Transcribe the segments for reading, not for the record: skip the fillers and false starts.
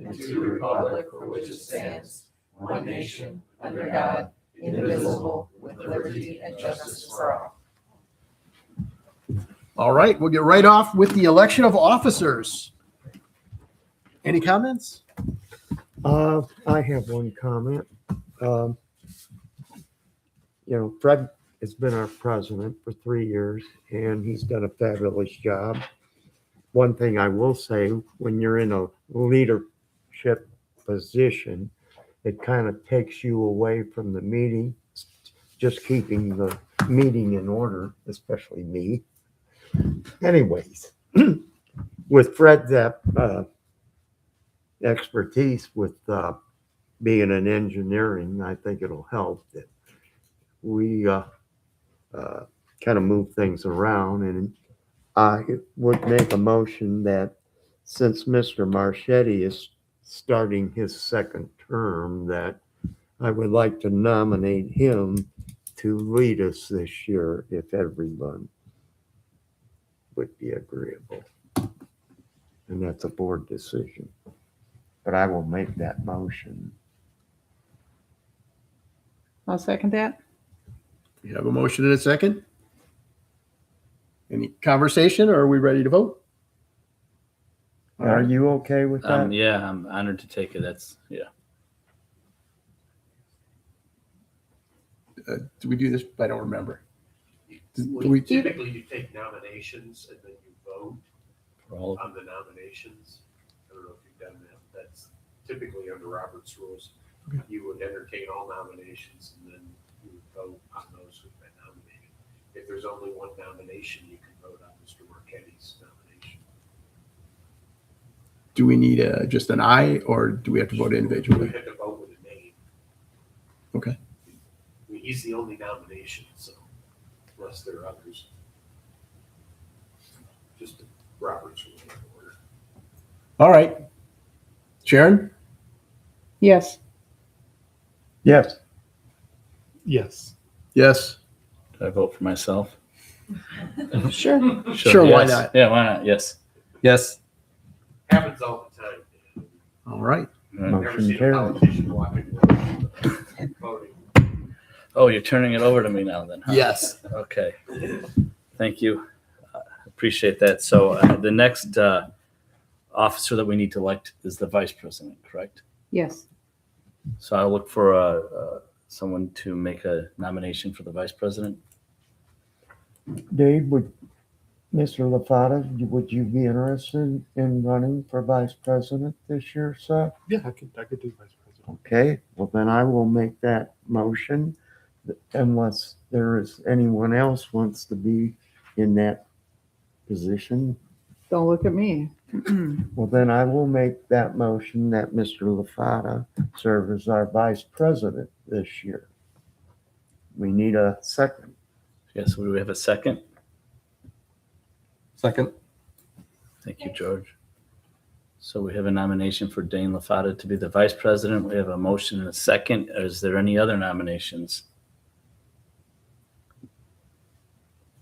and to the republic for which it stands, one nation, under God, indivisible, with liberty and justice for all. All right, we'll get right off with the election of officers. Any comments? I have one comment. Fred has been our president for 3 years, and he's done a fabulous job. One thing I will say, when you're in a leadership position, it kind of takes you away from the meeting, just keeping the meeting in order, especially me. Anyways, with Fred's expertise with being in engineering, I think it'll help that we kind of move things around. And I would make a motion that since Mr. Marchetti is starting his second term, that I would like to nominate him to lead us this year if everyone would be agreeable. And that's a board decision. But I will make that motion. I'll second that. We have a motion and a second. Any conversation, or are we ready to vote? All Are right. you okay with that? Yeah, I'm honored to take it. That's, yeah. Do we do this? I don't remember. Typically, you take nominations and then you vote For all of on the nominations. I don't know if you've done that. That's typically under Robert's rules. Okay. You would entertain all nominations and then you would vote on those who've been nominated. If there's only one nomination, you can vote on Mr. Marchetti's nomination. Do we need just an aye, or do we have to vote You individually? have to vote with a name. Okay. I mean, he's the only nomination, so unless there are others. Just Robert's rule of order. All right. Sharon? Yes. Yes. Yes. Yes. Do I vote for myself? Sure. Sure, why yes. not? Yeah, why not? Yes. Yes. Happens all the time, Dan. All right. All right. Never Motion seen a carried. politician walking voting. Oh, you're turning it over to me now then, huh? Yes. Okay. Thank you. Appreciate that. So the next officer that we need to elect is the vice president, correct? Yes. So I'll look for someone to make a nomination for the vice president. Dave, Mr. LaFata, would you be interested in running for vice president this year, sir? Yeah, I could do vice president. Okay, well then I will make that motion unless there is anyone else wants to be in that position. Don't look at me. Well, then I will make that motion that Mr. LaFata serve as our vice president this year. We need a second. Yes, we have a second. Second. Thank you, George. So we have a nomination for Dane LaFata to be the vice president. We have a motion and a second. Is there any other nominations?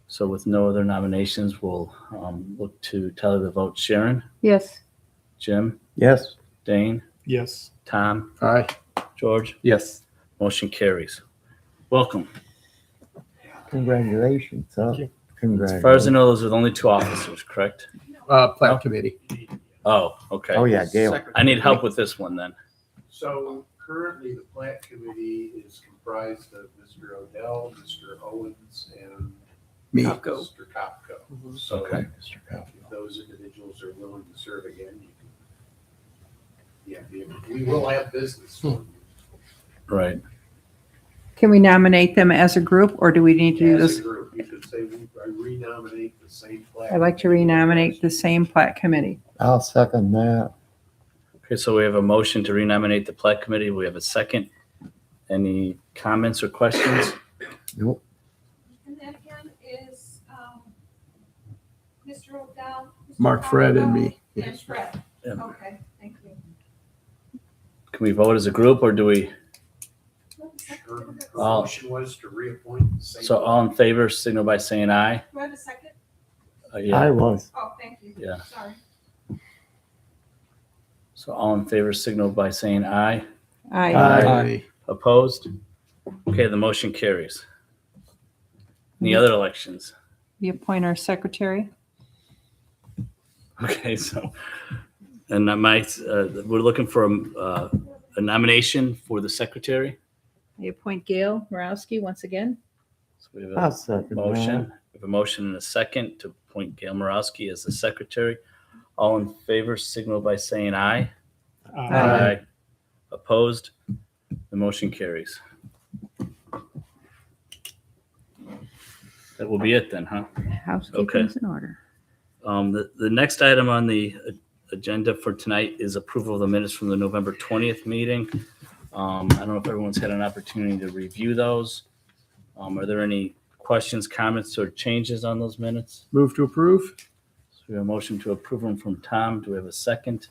So with no other nominations, we'll look to tally the vote. Sharon, Yes. Jim, Yes, Dane, Yes. Tom, All right. George. Yes. Motion carries. Welcome. congratulations, huh? Thank you. As far as I know, those are the only two officers, correct? Plat committee. Oh, okay. Oh, yeah, Gail. I need help with this one then. So currently, the plat committee is comprised of Mr. Odell, Mr. Owens, and Me. Mr. Kopko. So Okay. if those individuals are willing to serve again, you can, we will have business. for you. Right. Can we nominate them as a group, or do we need to do As a this? group, you could say I renominate the same plat. I'd like to renominate the same plat committee. I'll second that. Okay, so we have a motion to renominate the plat committee. We have a second. Any comments or questions? Nope. And that again is Mr. Odell. Mr. Mark, Fred, and me. And Fred. Yeah. Okay, thank you. Can we vote as a group or do we? Her Oh. motion was to reappoint the same. So all in favor, signal by saying aye. Do I have a second? Yeah. I was. Oh, thank you. Yeah. Sorry. So all in favor signal by saying aye. Aye. Aye. Opposed? Okay, the motion carries. Any other elections? We appoint our secretary. Okay, so, and we're looking for a nomination for the secretary. I appoint Gail Morowski once again. So we have I'll a second motion. that. We have a motion and a second to appoint Gail Morowski as the secretary. All in favor signal by saying aye. Aye. Opposed? The motion carries. That will be it then, huh? Housekeeping's in order. The next item on the agenda for tonight is approval of the minutes from the November 20th meeting. I don't know if everyone's had an opportunity to review those. Are there any questions, comments, or changes on those minutes? Move to approve? So we have a motion to approve them from Tom. Do we have a second?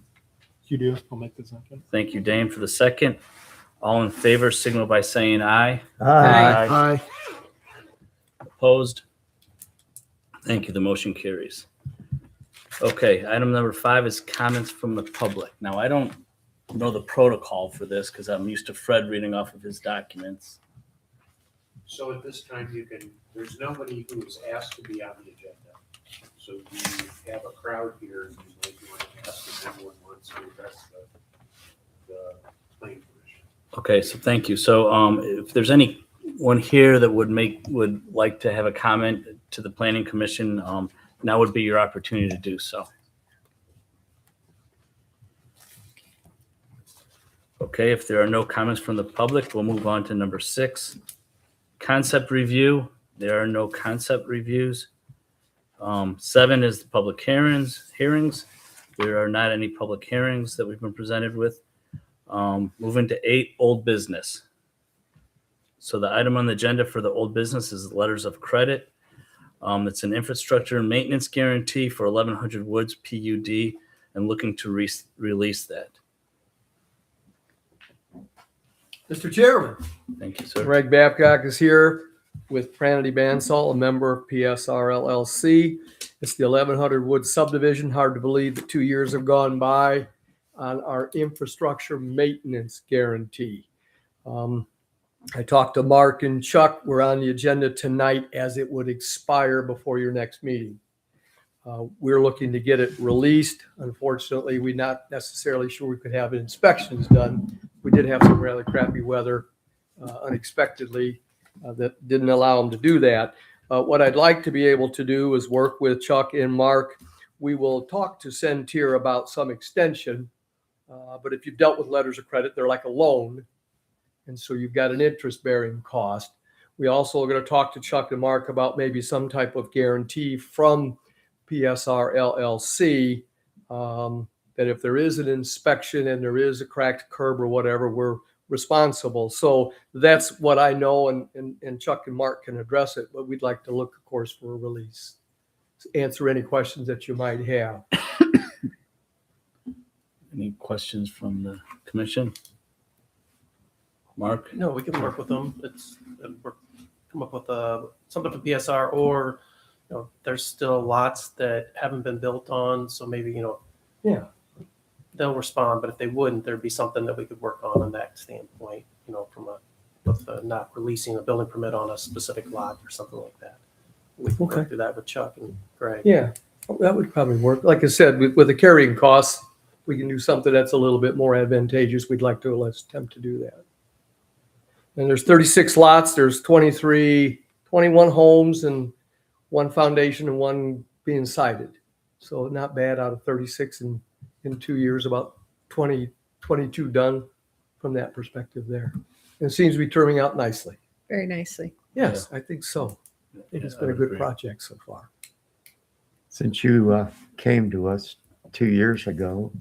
You do. I'll make the second. Thank you, Dane, for the second. All in favor signal by saying aye. Aye. Aye. Opposed? Thank you. The motion carries. Okay, item number 5 is comments from the public. Now, I don't know the protocol for this because I'm used to Fred reading off of his documents. So at this time, there's nobody who is asked to be on the agenda. So you have a crowd here, and you might want to ask if anyone wants to address the planning commission. Okay, so thank you. So if there's anyone here that would like to have a comment to the planning commission, now would be your opportunity to do so. Okay, if there are no comments from the public, we'll move on to number 6. Concept review. There are no concept reviews. 7 is the public hearings. There are not any public hearings that we've been presented with. Moving to 8, old business. So the item on the agenda for the old business is letters of credit. It's an infrastructure and maintenance guarantee for 1100 Woods PUD and looking to release that. Mr. Chairman, Thank you, sir. Greg Babcock is here with Pranity Bansal, a member of PSR LLC. It's the 1100 Woods subdivision. Hard to believe that 2 years have gone by on our infrastructure maintenance guarantee. I talked to Mark and Chuck. We're on the agenda tonight as it would expire before your next meeting. We're looking to get it released. Unfortunately, we're not necessarily sure we could have inspections done. We did have some rather crappy weather unexpectedly that didn't allow them to do that. What I'd like to be able to do is work with Chuck and Mark. We will talk to Centir about some extension, but if you've dealt with letters of credit, they're like a loan. And so you've got an interest-bearing cost. We also are going to talk to Chuck and Mark about maybe some type of guarantee from PSR LLC that if there is an inspection and there is a cracked curb or whatever, we're responsible. So that's what I know, and Chuck and Mark can address it, but we'd like to look, of course, for a release. Answer any questions that you might have. Any questions from the commission? Mark? No, we can work with them. Come up with something for PSR, or there's still lots that haven't been built on, so maybe Yeah. they'll respond. But if they wouldn't, there'd be something that we could work on that standpoint. From with not releasing a building permit on a specific lot or something like that. We can Okay. work through that with Chuck and Greg. Yeah, that would probably work. Like I said, with the carrying costs, we can do something that's a little bit more advantageous. We'd like to, let's attempt to do that. And there's 36 lots, there's 21 homes and 1 foundation and 1 being sited. So not bad out of 36 in 2 years, about 22 done from that perspective there. And it seems to be turning out nicely. Very nicely. Yes, I think so. I think it's Yeah, I been a would good agree. project so far. Since you came to us 2 years ago,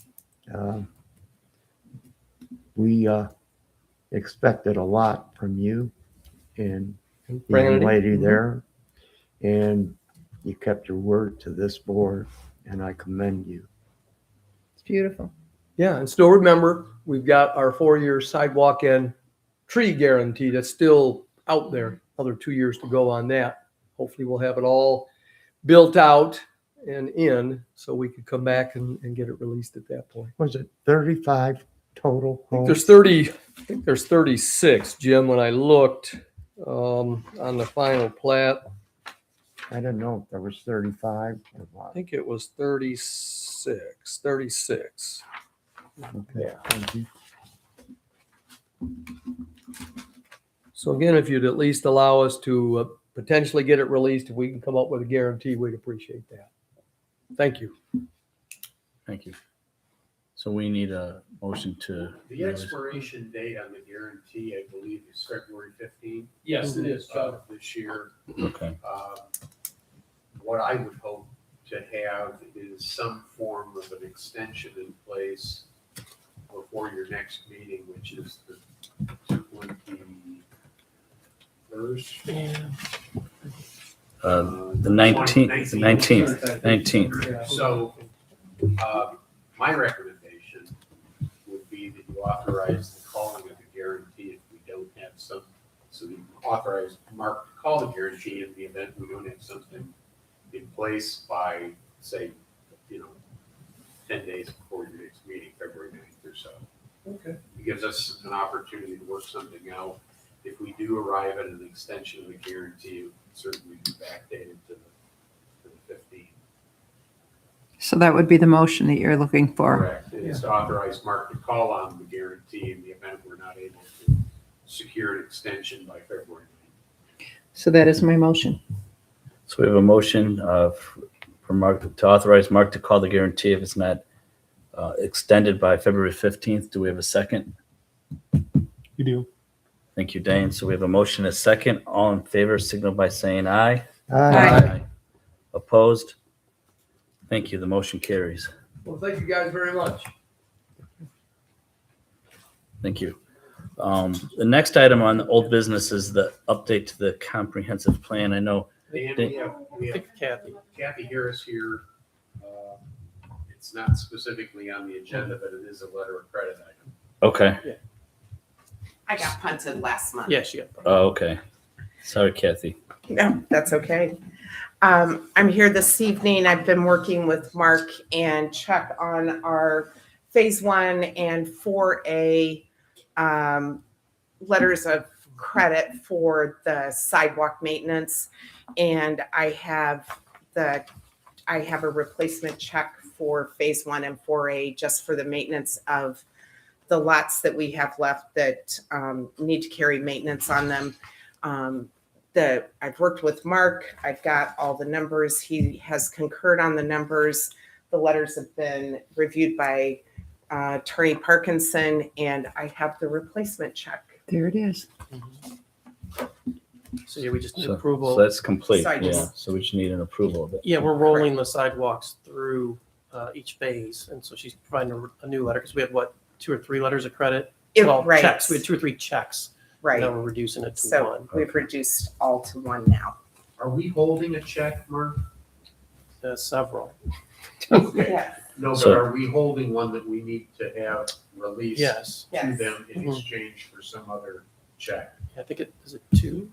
we expected a lot from you and the young Brandy? lady there, and you kept your word to this board, and I commend you. It's beautiful. Yeah, and still remember, we've got our 4-year sidewalk and tree guarantee that's still out there. Another 2 years to go on that. Hopefully we'll have it all built out and in, so we could come back and get it released at that point. Was it 35 total I think homes? there's 30, I think there's 36, Jim, when I looked on the final plat. I didn't know if there was 35 or I what. think it was 36. Okay. Thank you. So again, if you'd at least allow us to potentially get it released, if we can come up with a guarantee, we'd appreciate that. Thank you. Thank you. So we need a motion to. The expiration date on the guarantee, I believe, is February 15th. Yes, it is, Chuck. Of this year. Okay. What I would hope to have is some form of an extension in place before your next meeting, which is the 21st. The 19th, the 19th. So, my recommendation would be that you authorize the calling of the guarantee if we don't have some, so you authorize Mark to call the guarantee in the event we don't have something in place by, say, 10 days before your next meeting, February 9th or so. Okay. It gives us an opportunity to work something out. If we do arrive at an extension of the guarantee, it would certainly be backdated to the 15th. So that would be the motion that you're looking for. Correct. It is to authorize Mark to call on the guarantee in the event we're not able to secure an extension by February 9th. So that is my motion. So we have a motion for Mark to authorize Mark to call the guarantee if it's not extended by February 15th. Do we have a second? You do. Thank you, Dane. So we have a motion, a second. All in favor, signal by saying aye. Aye. Opposed? Thank you. The motion carries. Well, thank you guys very much. Thank you. The next item on the old business is the update to the comprehensive plan. I know. Dan, we I have think Kathy. Kathy Harris here. It's not specifically on the agenda, but it is a letter of credit item. Okay. I got punted last month. Yeah, she got. Oh, okay. Sorry, Kathy. No, that's okay. I'm here this evening. I've been working with Mark and Chuck on our phase 1 and 4A letters of credit for the sidewalk maintenance. And I have a replacement check for phase 1 and 4A just for the maintenance of the lots that we have left that need to carry maintenance on them. I've worked with Mark. I've got all the numbers. He has concurred on the numbers. The letters have been reviewed by Attorney Parkinson, and I have the replacement check. There it is. So yeah, we just need So approval. that's complete. So I Yeah. just- So we just need an approval of it. Yeah, we're rolling the sidewalks through each phase, and so she's providing a new letter because we had 2 or 3 letters of credit. Well, Right. checks. We had 2 or 3 checks. Right. Now we're reducing it to So 1. we've reduced all to 1 now. Are we holding a check, Mark? Several. Okay. Yeah. No, but So- are we holding one that we need to have released Yes. to Yes. them in Mhm. exchange for some other check? I think is it 2?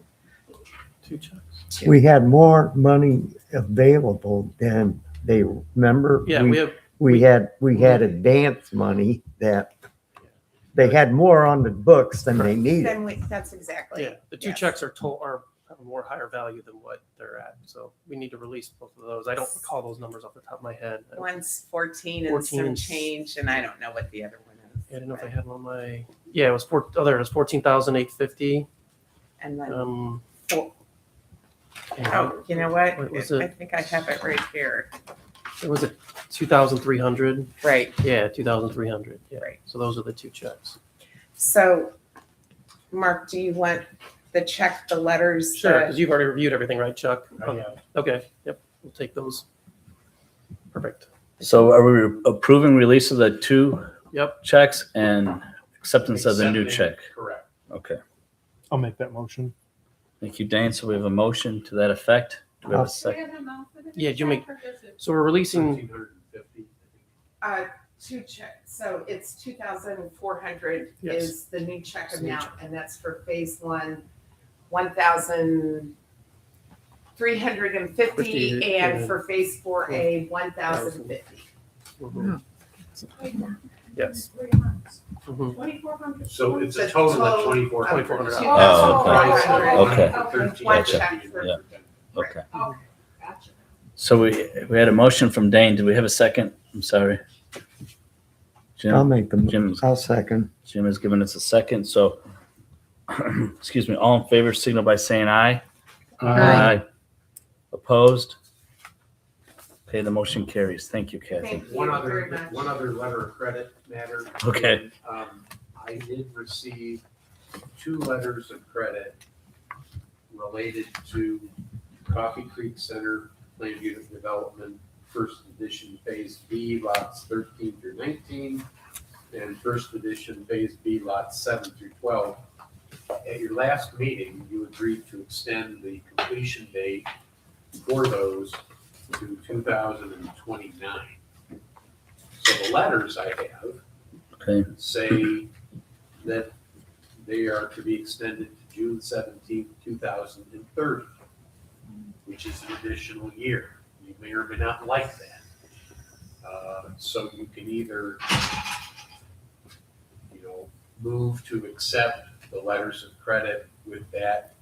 2 checks. We had more money available than they remember. Yeah, we have. We had advance money that they had more on the books than they needed. That's exactly. Yeah, the 2 yes. checks are have a more higher value than what they're at. So we need to release both of those. I don't recall those numbers off the top of my head. One's 14 and 14 some and- change, and I don't know what the other one is. I don't know if I had them on my. Yeah, it was there it was 14,850. And then, And oh, you know what? What was I it? think I have it right here. it was 2,300. Right. Yeah, 2,300. Yeah. Right. So those are the 2 checks. So, Mark, do you want the check, the letters? Sure, the- because you've already reviewed everything, right, Chuck? I have. Okay. Yep. We'll take those. Perfect. So are we approving release of the 2 Yep. checks and acceptance of the new check? Accepting, correct. Okay. I'll make that motion. Thank you, Dane. So we have a motion to that effect. Do we have a Do we second? have an amount for the Yeah, you make- check, or is it- So we're releasing. 1,350. 2 checks. So it's 2,400 Yes. is the new check It's the new amount, and that's for phase 1, 1,000. 350, 50, and yeah. for phase 4A, 1,050. Mhm. Yes. 3 months. Mhm. 2,400. So it's a The total of total- 2,400. $2,400. Oh, okay. Okay. One Gotcha. check for, Yeah. Okay. Okay, gotcha. So we had a motion from Dane. Do we have a second? I'm sorry. I'll Jim, make them. Jim's- I'll second. Jim has given us a second. So, excuse me, all in favor signal by saying aye. Aye. Opposed? Okay, the motion carries. Thank you, Kathy. thank One you very other, much. one other letter of credit matter. Okay. I did receive 2 letters of credit related to Coffee Creek Center Land Unit Development, First Edition Phase B, lots 13 through 19, and First Edition Phase B, lots 7 through 12. At your last meeting, you agreed to extend the completion date for those to 2029. So the letters I have Okay. say that they are to be extended to June 17th, 2030, which is an additional year. You may or may not like that. So you can either, move to accept the letters of credit with that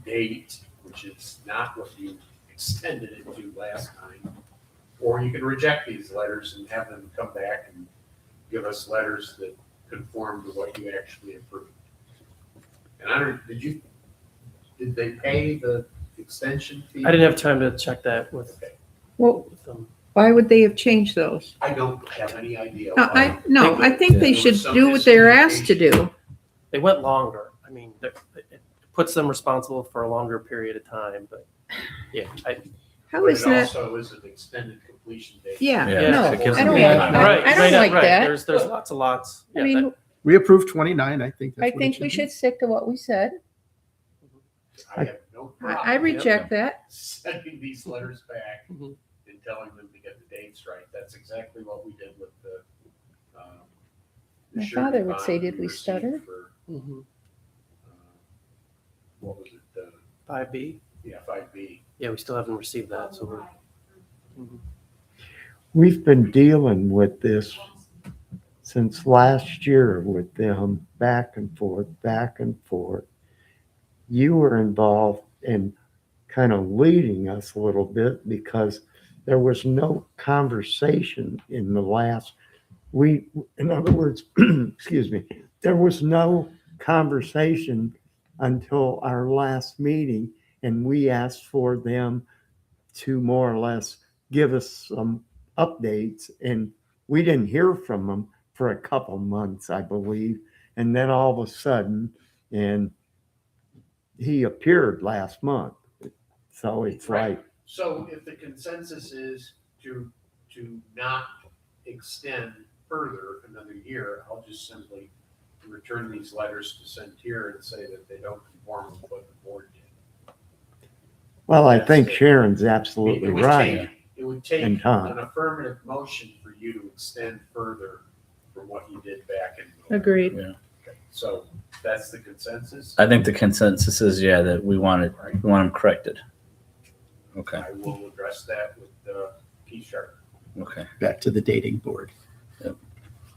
date, which is not what you extended it to last time, or you can reject these letters and have them come back and give us letters that conform to what you actually approved. And I don't, did they pay the extension fee? I didn't have time to check that with Well, them. why would they have changed those? I don't have any idea. No, why. I think they should do what they're asked to do. They went longer. I mean, it puts them responsible for a longer period of time, but yeah, How But is it that? also is an extended completion date. Yeah, Yeah, no, it gives I don't, them I time. don't like that. There's lots of lots. I Yeah, mean, We approved 29. I think that's I what it think we be. should stick to what we said. I have no problem. I reject that. Sending these letters back Mhm. and telling them to get the dates right. That's exactly what we did with the. My surety father would bond say, "Did we received stutter?" for, Mhm. What was it? 5B. Yeah, 5B. Yeah, we still haven't received that, so we're. We've been dealing with this since last year with them back and forth, back and forth. You were involved in kind of leading us a little bit because there was no conversation in the last week. In other words, excuse me, there was no conversation until our last meeting, and we asked for them to more or less give us some updates, and we didn't hear from them for a couple months, I believe. And then all of a sudden, and he appeared last month. So it's Right. like, So if the consensus is to not extend further another year, I'll just simply return these letters to Centur and say that they don't conform with what the board did. well, I That's think it. Sharon's absolutely It would right. It would take And Tom. an affirmative motion for you to extend further from what you did back in November. Agreed. Okay, so that's the consensus. I think the consensus is, yeah, that we want them corrected. Okay, I will address that with Keith Sharp. okay, Back to the dating board.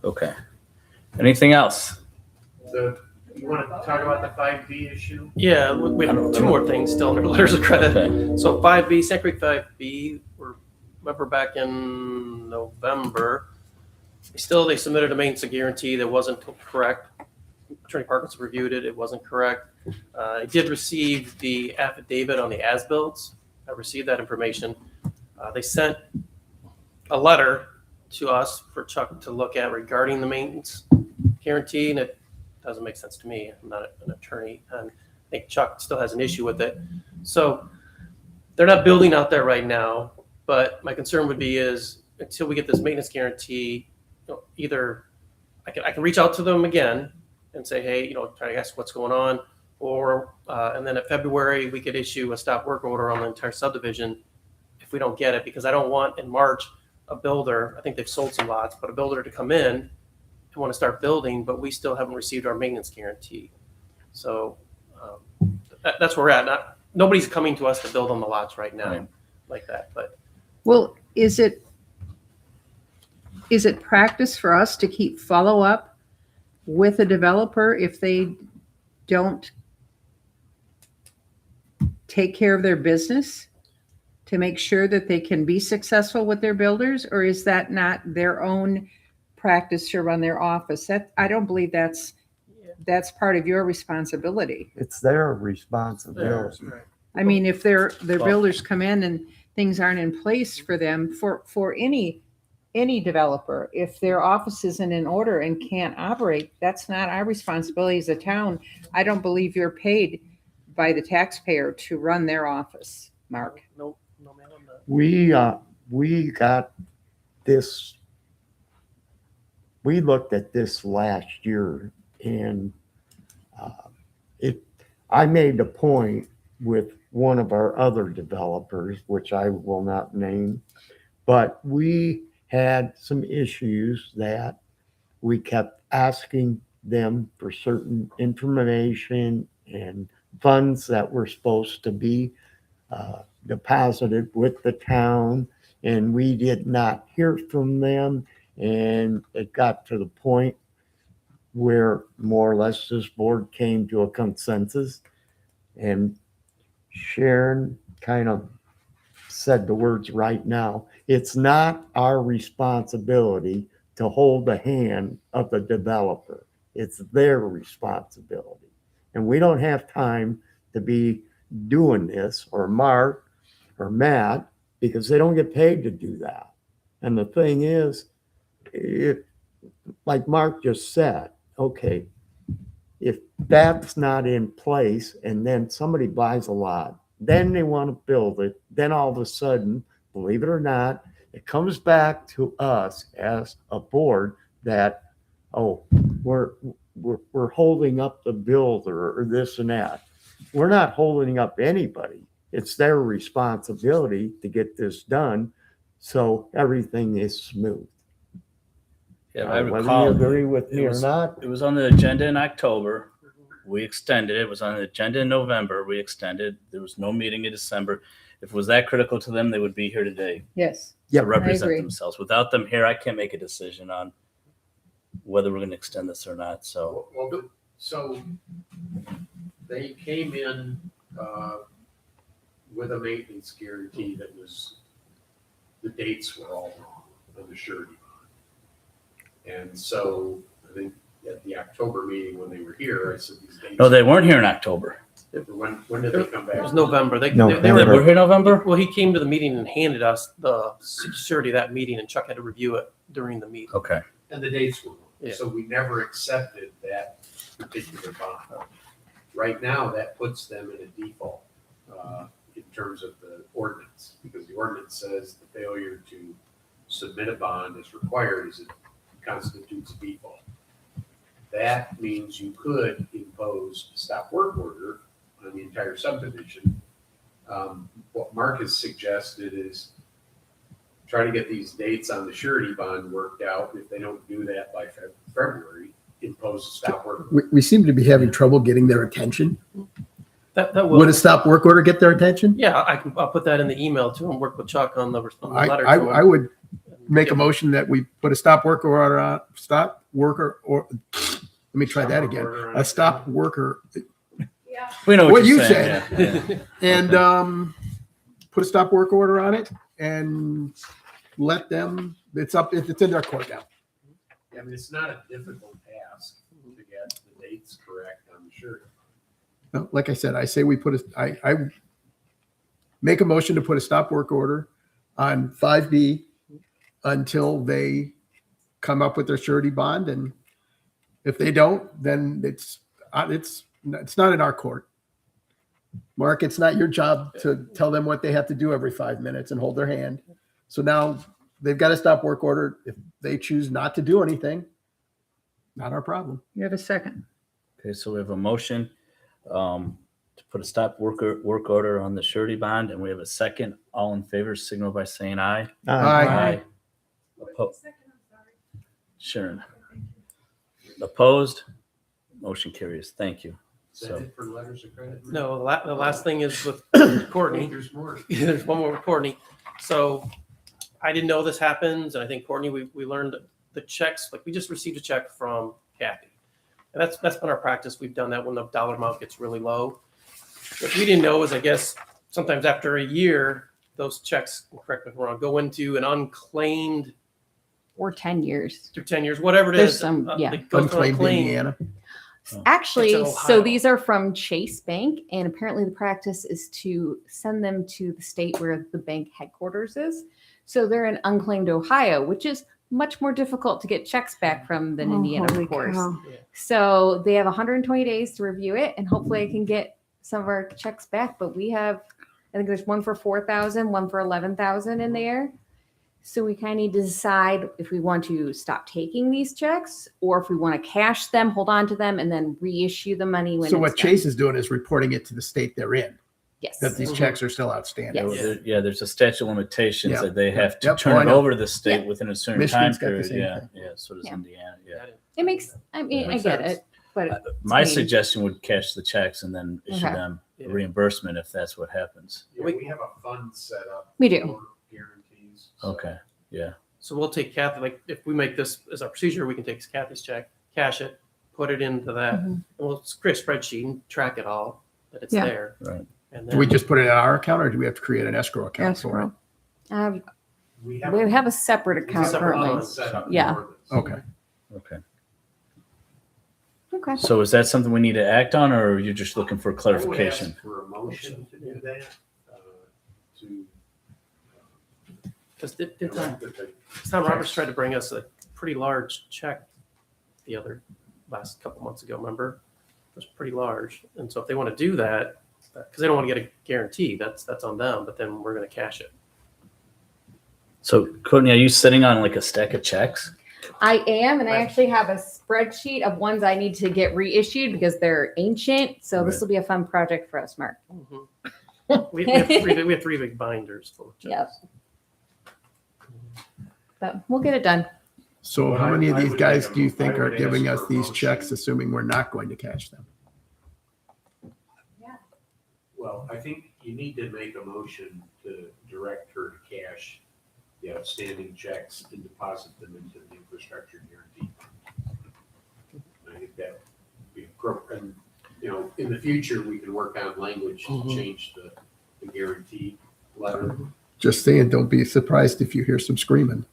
okay. Anything else? You want to talk about the 5B issue? Yeah, we have 2 more things still under letters of credit. Okay, So 5B, Sand Creek 5B, remember back in November, they submitted a maintenance guarantee that wasn't correct. Attorney Parkinson reviewed it, it wasn't correct. I did receive the affidavit on the as-bills. I received that information. They sent a letter to us for Chuck to look at regarding the maintenance guarantee, and it doesn't make sense to me. I'm not an attorney, and I think Chuck still has an issue with it. So they're not building out there right now, but my concern would be is until we get this maintenance guarantee, either I can reach out to them again and say, hey, try to ask what's going on, or and then in February we could issue a stop work order on the entire subdivision if we don't get it, because I don't want in March a builder, I think they've sold some lots, but a builder to come in and want to start building, but we still haven't received our maintenance guarantee. So that's where we're at. nobody's coming to us to build on the lots right now Right. like that, but Well, is it practice for us to keep follow up with a developer if they don't take care of their business to make sure that they can be successful with their builders? Or is that not their own practice to run their office? That, I don't believe that's part of your responsibility. It's their responsibility. I mean, if their Well- builders come in and things aren't in place for them, for any developer, if their office isn't in order and can't operate, that's not our responsibility as a town. I don't believe you're paid by the taxpayer to run their office, Mark. no, man, I'm not. We got this, we looked at this last year and I made a point with one of our other developers, which I will not name, but we had some issues that we kept asking them for certain information and funds that were supposed to be deposited with the town, and we did not hear from them. And it got to the point where more or less this board came to a consensus, and Sharon kind of said the words right now. It's not our responsibility to hold the hand of the developer. It's their responsibility. And we don't have time to be doing this, or Mark or Matt, because they don't get paid to do that. And the thing is, like Mark just said, okay, if that's not in place and then somebody buys a lot, then they want to build it, then all of a sudden, believe it or not, it comes back to us as a board that, oh, we're holding up the builder or this and that. We're not holding up anybody. It's their responsibility to get this done so everything is smooth. Yeah, I Whether recall. you agree with it me or was- not, It was on the agenda in October. We extended it. It was on the agenda in November. We extended. There was no meeting in December. If it was that critical to them, they would be here today Yes. Yep. to represent agree. themselves. Without them here, I can't make a decision on whether we're going to extend this or not. So So they came in with a maintenance guarantee that was, the dates were all wrong on the surety bond. And so I think at the October meeting when they were here, I said these dates. no, they weren't here in October. When did they come back? It was November. They They were, were here in November. well, he came to the meeting and handed us the surety of that meeting, and Chuck had to review it during the meeting. Okay. And the dates were wrong. Yeah. So we never accepted that particular bond. Right now, that puts them in a default in terms of the ordinance, because the ordinance says the failure to submit a bond as required as it constitutes a default. That means you could impose a stop work order on the entire subdivision. What Mark has suggested is try to get these dates on the surety bond worked out. If they don't do that by February, impose a stop work order. We seem to be having trouble getting their attention. That will. Would a stop work order get their attention? Yeah, I'll put that in the email to him, work with Chuck on the letter I to him. would make a motion that we put a stop work order on, let me try that again. A stop worker Yeah. We know What what, you're you saying. Yeah, yeah. and put a stop work order on it and let them, it's in their court now. I mean, it's not a difficult task to get the dates correct on the surety. No, like I said, I say we I make a motion to put a stop work order on 5B until they come up with their surety bond. And if they don't, then it's not in our court. Mark, it's not your job to tell them what they have to do every 5 minutes and hold their hand. So now they've got a stop work order. If they choose not to do anything, not our problem. You have a second. Okay, so we have a motion to put a stop work order on the surety bond, and we have a second. All in favor, signal by saying aye. Aye. Second, I'm sorry. Sharon. Opposed? Motion carries. Thank you. Is that So- it for letters of credit? No, the last thing is with Wait, Courtney. there's more. There's one more with Courtney. So I didn't know this happens, and I think Courtney, we learned that the checks, like we just received a check from Kathy. And that's been our practice. We've done that when the dollar amount gets really low. What we didn't know is, I guess, sometimes after a year, those checks, correct me if I'm wrong, go into an unclaimed Or 10 years. through 10 years, whatever it There's is. some- yeah. They go through Unclaimed unclaimed. Indiana. Actually, It's in so Ohio. these are from Chase Bank, and apparently the practice is to send them to the state where the bank headquarters is. So they're in unclaimed Ohio, which is much more difficult to get checks back from than Indiana, of course. Yeah. So they have 120 days to review it, and hopefully I can get some of our checks back. But we have, I think there's one for 4,000, one for 11,000 in there. So we kind of need to decide if we want to stop taking these checks or if we want to cash them, hold on to them, and then reissue the money when So it's what done. Chase is doing is reporting it to the state they're in, Yes. that these Mhm. checks are still outstanding. Yes. Yeah, there's a statute of limitations Yeah. that they have to Yep. turn Oh, I it know. over to the state Yeah. within a certain Michigan's time got the period. same Yeah, thing. yeah. So does Yeah. Indiana. Yeah. It makes, I mean, Yeah. I Makes get sense. it, but My mean- suggestion would cash the checks and then issue Okay. them Yeah. reimbursement if that's what happens. Yeah, we have a fund set up. We do. for Guarantees. So Okay. Yeah. So we'll take Kathy, like if we make this as our procedure, we can take Kathy's check, cash it, put it into that, Mhm. and we'll create a spreadsheet and track it all, that it's Yeah. there. Right. And Do we then, just put it in our account or do we have to create an escrow account for it? uh, We we have a separate we account have a currently. fund set up Yeah. for this. Okay. Okay. Okay. So is that something we need to act on, or are you just looking for I would clarification? ask for a motion to do that, to because did Tom direct that the Roberts tried to bring us a pretty large check the last couple months ago, remember? It was pretty large. And so if they want to do that, because they don't want to get a guarantee, that's on them, but then we're going to cash it. So Courtney, are you sitting on like a stack of checks? I am, and I Right. actually have a spreadsheet of ones I need to get reissued because they're ancient. So this Right. will be a fun project for us, Mark. We have three big binders full of checks. Yep. But we'll get it done. So Well, how many of I these would guys make a- do you I think are would giving ask us for a these motion. checks, assuming we're not going to cash them? Well, I think you need to make a motion to direct her to cash the outstanding checks and deposit them into the infrastructure guarantee. I think that would be appropriate. And, you know, in the future, we can work on language to Mhm. change the guarantee letter. Just saying, don't be surprised if you hear some screaming.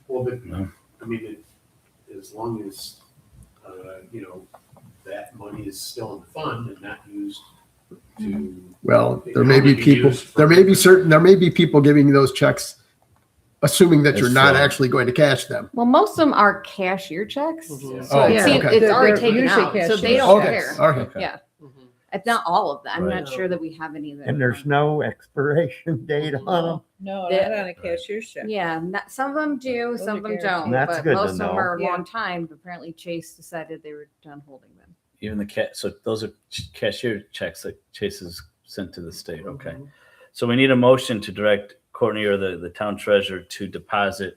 Well, but, No. I mean, as long as, you know, that money is still in the fund and not used to. Well, It there can may only be be people, used for- there may be people giving you those checks, assuming that you're As not fraud. actually going to cash them. Well, most of them are cashier checks. Mhm. So Oh, it's, yeah, okay. it's already They're taken usually out, so they cashier. don't Okay, care. okay. Okay. Yeah, Mhm. it's not all of them. I'm Right. not sure that we have any of them. And there's no expiration date on them. No, Yeah. not on a cashier's check. Yeah, some of them do, Those some are of them guaranteed. don't. That's But good to most of them know. are a Yeah. long time. But apparently Chase decided they were done holding them. Even the so those are cashier checks that Chase has sent to the state. Okay. Mhm. So we need a motion to direct Courtney or the town treasurer to deposit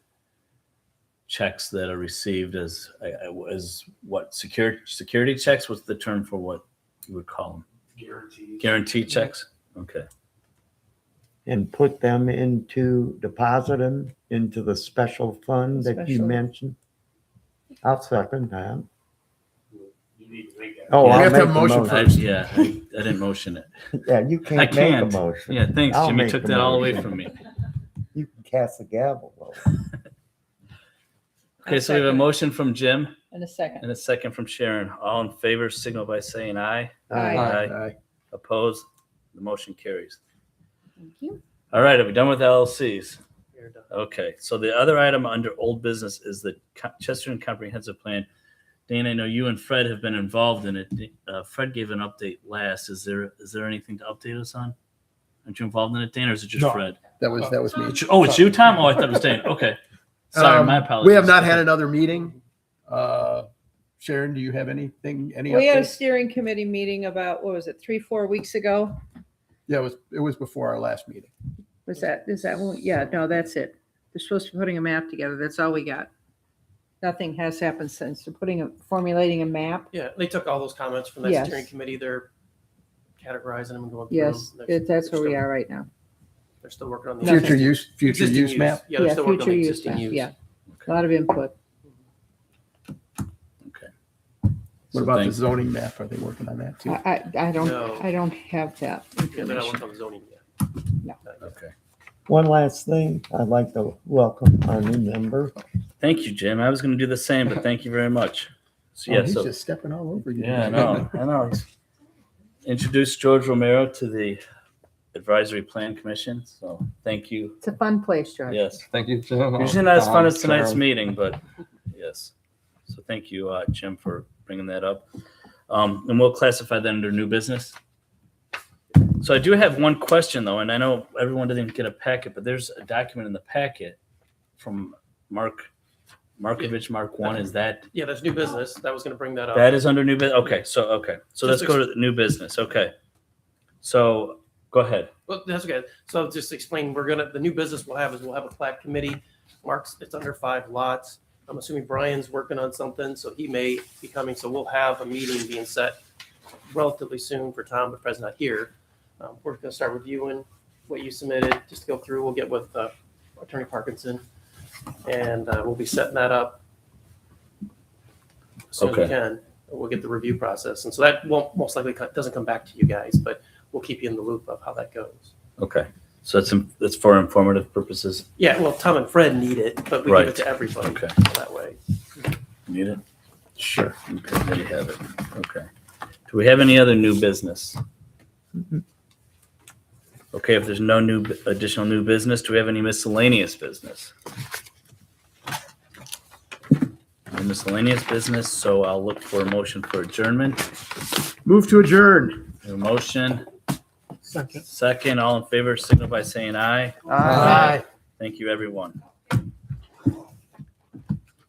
checks that are received as what security checks? What's the term for what you would call them? Guarantees. Guarantee checks? Okay. And put them deposit them into the special fund that you Special. mentioned. I'll second that. You need to make that. Oh, We I'll have to make have the motion motion. I, first. yeah, I didn't motion it. Yeah, you I can't make a can't. motion. Yeah, thanks, I'll Jimmy. make Took the that all away motion. from me. You can cast the gavel though. Okay, so we have a motion from Jim In a second. and a second from Sharon. All in favor, signal by saying aye. Aye. Aye. Opposed? The motion carries. Thank you. All right, are we done with LLCs? You're done. Okay, so the other item under old business is the Chesterton Comprehensive Plan. Dan, I know you and Fred have been involved in it. Fred gave an update last. Is there anything to update us on? Aren't you involved in it, Dan, or is it just No. Fred? That was me. Oh, it's you, Tom? Oh, I thought it was Dan. Okay. Sorry, my apologies. We have not had another meeting. Sharon, do you have anything, any We had a updates? steering committee meeting about, what was it, 3-4 weeks ago? Yeah, it was before our last meeting. Is that one? Yeah, no, that's it. They're supposed to be putting a map together. That's all we got. Nothing has happened since. They're formulating a map. Yeah, they took all those comments from that Yes. steering committee. They're categorizing them and going through Yes, them. that's where we are right now. They're still working on the Future existing- future existing use map. Yeah, they're Yeah, still working on the future use existing map, use. yeah. A lot of input. What about the zoning map? Are they working on that too? I No. don't have that Yeah, they're not information. working on the zoning yet. No. Okay. One last thing, I'd like to welcome our new member. Thank you, Jim. I was going to do the same, but thank you very much. So, Oh, yeah, he's so just stepping all over you. yeah, I know. Introduce George Romero to the Advisory Plan Commission. So thank you. It's a fun place, George. Yes. Thank you, Jim. Usually not as fun as tonight's Sharon. meeting, but yes. So thank you, Jim, for bringing that up. And we'll classify that under new business. So I do have one question though, and I know everyone didn't get a packet, but there's a document in the packet from Markovich, Mark 1. Is that Yeah, there's new business. That was going to bring that up. that is under new business? Okay, so let's Just go to the new business. Okay. So go ahead. Well, that's okay. So I'll just explain, the new business we'll have a plat committee. Mark's, it's under 5 lots. I'm assuming Brian's working on something, so he may be coming. So we'll have a meeting being set relatively soon for Tom, but Fred's not here. We're going to start reviewing what you submitted, just to go through. We'll get with Attorney Parkinson, and we'll be setting that up as soon as we Okay. can. We'll get the review process. And so that won't most likely doesn't come back to you guys, but we'll keep you in the loop of how that goes. Okay. So that's for informative purposes. Yeah, well, Tom and Fred need it, but we Right. give it to everybody Okay. that way. Need it? Sure. Okay, there you have it. Okay. Do we have any other new business? Okay, if there's no additional new business, do we have any miscellaneous business? No miscellaneous business, so I'll look for a motion for adjournment. Move to adjourn. A motion, Second. second, all in favor, signal by saying aye. Aye. Thank you, everyone.